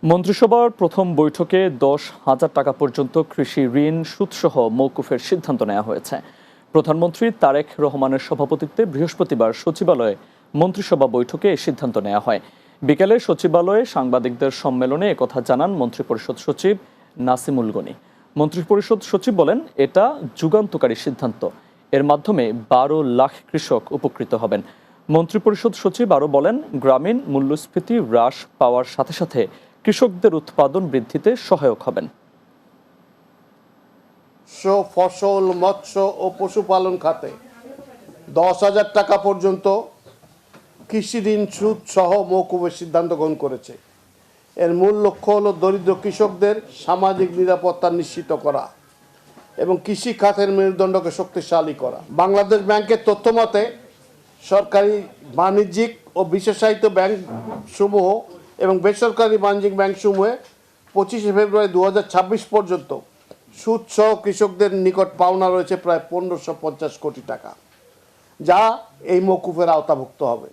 মন্ত্রিসভার প্রথম বৈঠকে 10,000 টাকা পর্যন্ত কৃষি ঋণ সুদসহ মওকুফের সিদ্ধান্ত নেওয়া হয়েছে। প্রধানমন্ত্রী তারেক রহমানের সভাপতিত্বে বৃহস্পতিবার সচিবালয়ে মন্ত্রিসভা বৈঠকে এই সিদ্ধান্ত নেওয়া হয়। বিকেলে সচিবালয়ে সাংবাদিকদের সম্মেলনে একথা জানান মন্ত্রিপরিষদ সচিব নাসিমুল গনি। মন্ত্রিপরিষদ সচিব বলেন, এটা যুগান্তকারী সিদ্ধান্ত। এর মাধ্যমে 12 লাখ কৃষক উপকৃত হবেন। মন্ত্রিপরিষদ সচিব আরও বলেন, গ্রামীণ মূল্যস্ফীতি হ্রাস পাওয়ার সাথে সাথে কৃষকদের উৎপাদন বৃদ্ধিতে সহায়ক হবেন। ফসল, মৎস্য ও পশুপালন খাতে 10,000 টাকা পর্যন্ত কৃষি ঋণ সুদ সহ মওকুফের সিদ্ধান্ত গ্রহণ করেছে। এর মূল লক্ষ্য হল দরিদ্র কৃষকদের সামাজিক নিরাপত্তা নিশ্চিত করা এবং কৃষি খাতের মেরুদণ্ডকে শক্তিশালী করা। বাংলাদেশ ব্যাংকের তথ্য মতে সরকারি, বাণিজ্যিক ও বিশেষায়িত ব্যাংক সমূহ এবং বেসরকারি বাণিজ্যিক ব্যাংকসমূহে 25 ফেব্রুয়ারি 2026 পর্যন্ত সুদসহ কৃষকদের নিকট পাওনা রয়েছে প্রায় 1550 কোটি টাকা, যা এই মওকুফের আওতাভুক্ত হবে।